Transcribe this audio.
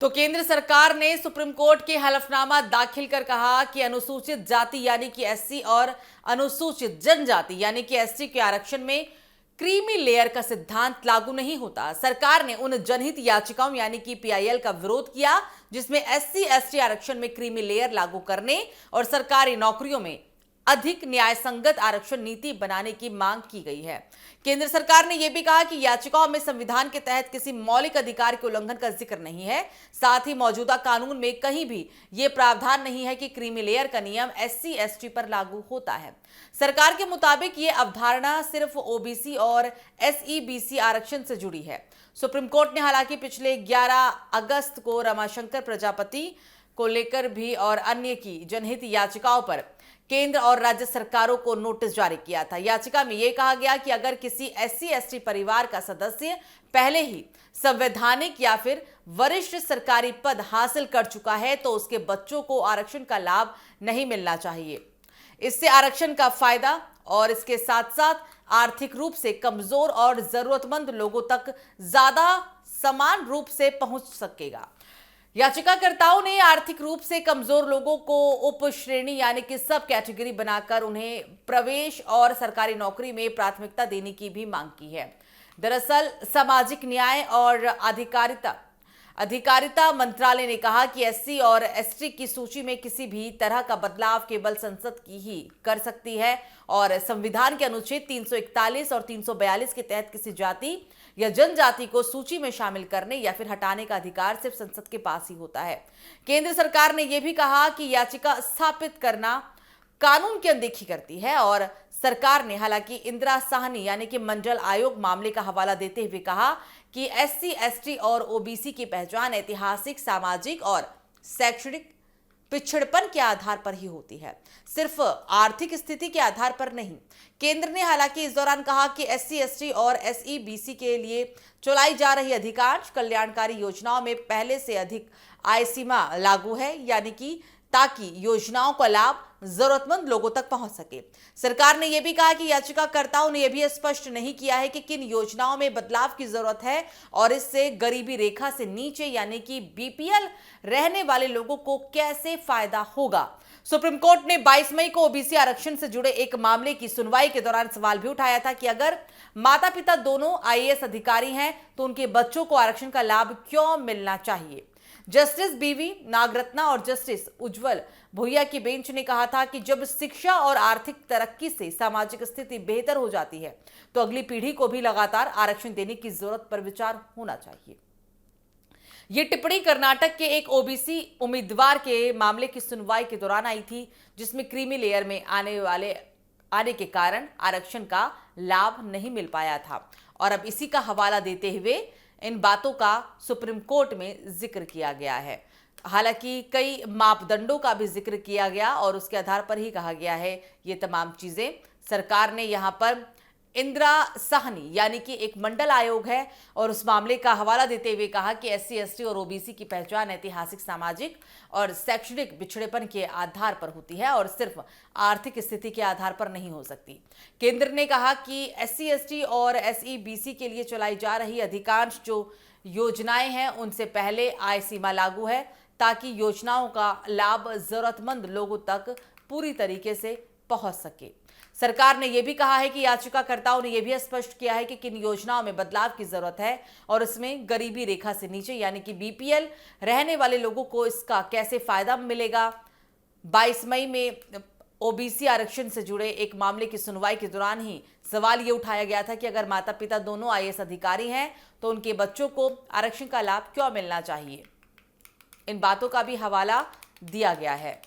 तो केंद्र सरकार ने सुप्रीम कोर्ट के हलफनामा दाखिल कर कहा कि अनुसूचित जाति यानी कि एससी और अनुसूचित जनजाति यानी कि एसटी के आरक्षण में क्रीमी लेयर का सिद्धांत लागू नहीं होता। सरकार ने उन जनहित याचिकाओं यानी कि पीआईएल का विरोध किया जिसमें एससी एसटी आरक्षण में क्रीमी लेयर लागू करने और सरकारी नौकरियों में अधिक न्यायसंगत आरक्षण नीति बनाने की मांग की गई है। केंद्र सरकार ने यह भी कहा कि याचिकाओं में संविधान के तहत किसी मौलिक अधिकार के उल्लंघन का जिक्र नहीं है। साथ ही मौजूदा कानून में कहीं भी यह प्रावधान नहीं है कि क्रीमी लेयर का नियम एससी एसटी पर लागू होता है। सरकार के मुताबिक यह अवधारणा सिर्फ ओबीसी और एसईबीसी आरक्षण से जुड़ी है। सुप्रीम कोर्ट ने हालांकि पिछले 11 अगस्त को रमाशंकर प्रजापति को लेकर भी और अन्य की जनहित याचिकाओं पर केंद्र और राज्य सरकारों को नोटिस जारी किया था। याचिका में यह कहा गया कि अगर किसी एससी एसटी परिवार का सदस्य पहले ही संवैधानिक या फिर वरिष्ठ सरकारी पद हासिल कर चुका है तो उसके बच्चों को आरक्षण का लाभ नहीं मिलना चाहिए। इससे आरक्षण का फायदा और इसके साथ साथ आर्थिक रूप से कमजोर और जरूरतमंद लोगों तक ज्यादा समान रूप से पहुंच सकेगा। याचिकाकर्ताओं ने आर्थिक रूप से कमजोर लोगों को उप श्रेणी यानी कि सब कैटेगरी बनाकर उन्हें प्रवेश और सरकारी नौकरी में प्राथमिकता देने की भी मांग की है। दरअसल सामाजिक न्याय और अधिकारिता मंत्रालय ने कहा कि एससी और एसटी की सूची में किसी भी तरह का बदलाव केवल संसद की ही कर सकती है और संविधान के अनुच्छेद 341 और 342 के तहत किसी जाति या जनजाति को सूची में शामिल करने या फिर हटाने का अधिकार सिर्फ संसद के पास ही होता है। केंद्र सरकार ने यह भी कहा कि याचिका स्थापित करना कानून की अनदेखी करती है और सरकार ने हालांकि इंदिरा साहनी यानी कि मंडल आयोग मामले का हवाला देते हुए कहा कि एससी एसटी और ओबीसी की पहचान ऐतिहासिक, सामाजिक और शैक्षणिक पिछड़पन के आधार पर ही होती है, सिर्फ आर्थिक स्थिति के आधार पर नहीं। केंद्र ने हालांकि इस दौरान कहा कि एससी एसटी और एसईबीसी के लिए चलाई जा रही अधिकांश कल्याणकारी योजनाओं में पहले से अधिक आय सीमा लागू है, यानी कि ताकि योजनाओं का लाभ जरूरतमंद लोगों तक पहुंच सके। सरकार ने यह भी कहा कि याचिकाकर्ताओं ने यह भी स्पष्ट नहीं किया है कि किन योजनाओं में बदलाव की जरूरत है और इससे गरीबी रेखा से नीचे यानी कि बीपीएल रहने वाले लोगों को कैसे फायदा होगा। सुप्रीम कोर्ट ने 22 मई को ओबीसी आरक्षण से जुड़े एक मामले की सुनवाई के दौरान सवाल भी उठाया था कि अगर माता पिता दोनों आईएएस अधिकारी हैं तो उनके बच्चों को आरक्षण का लाभ क्यों मिलना चाहिए। जस्टिस बीवी नागरत्ना और जस्टिस उज्जवल भुइया की बेंच ने कहा था कि जब शिक्षा और आर्थिक तरक्की से सामाजिक स्थिति बेहतर हो जाती है तो अगली पीढ़ी को भी लगातार आरक्षण देने की जरूरत पर विचार होना चाहिए। ये टिप्पणी कर्नाटक के एक ओबीसी उम्मीदवार के मामले की सुनवाई के दौरान आई थी जिसमें क्रीमी लेयर में आने के कारण आरक्षण का लाभ नहीं मिल पाया था और अब इसी का हवाला देते हुए इन बातों का सुप्रीम कोर्ट में जिक्र किया गया है। हालांकि कई मापदंडों का भी जिक्र किया गया और उसके आधार पर ही कहा गया है ये तमाम चीजें। सरकार ने यहाँ पर इंदिरा साहनी यानी कि एक मंडल आयोग है और उस मामले का हवाला देते हुए कहा कि एससी एसटी और ओबीसी की पहचान ऐतिहासिक, सामाजिक और शैक्षणिक पिछड़ेपन के आधार पर होती है और सिर्फ आर्थिक स्थिति के आधार पर नहीं हो सकती। केंद्र ने कहा कि एससी एसटी और एसईबीसी के लिए चलाई जा रही अधिकांश जो योजनाएं हैं उनसे पहले आय सीमा लागू है ताकि योजनाओं का लाभ जरूरतमंद लोगों तक पूरी तरीके से पहुंच सके। सरकार ने यह भी कहा है कि याचिकाकर्ताओं ने यह भी स्पष्ट किया है कि किन योजनाओं में बदलाव की जरूरत है और इसमें गरीबी रेखा से नीचे यानी कि बीपीएल रहने वाले लोगों को इसका कैसे फायदा मिलेगा। 22 मई में ओबीसी आरक्षण से जुड़े एक मामले की सुनवाई के दौरान ही सवाल ये उठाया गया था कि अगर माता पिता दोनों आईएएस अधिकारी हैं तो उनके बच्चों को आरक्षण का लाभ क्यों मिलना चाहिए। इन बातों का भी हवाला दिया गया है।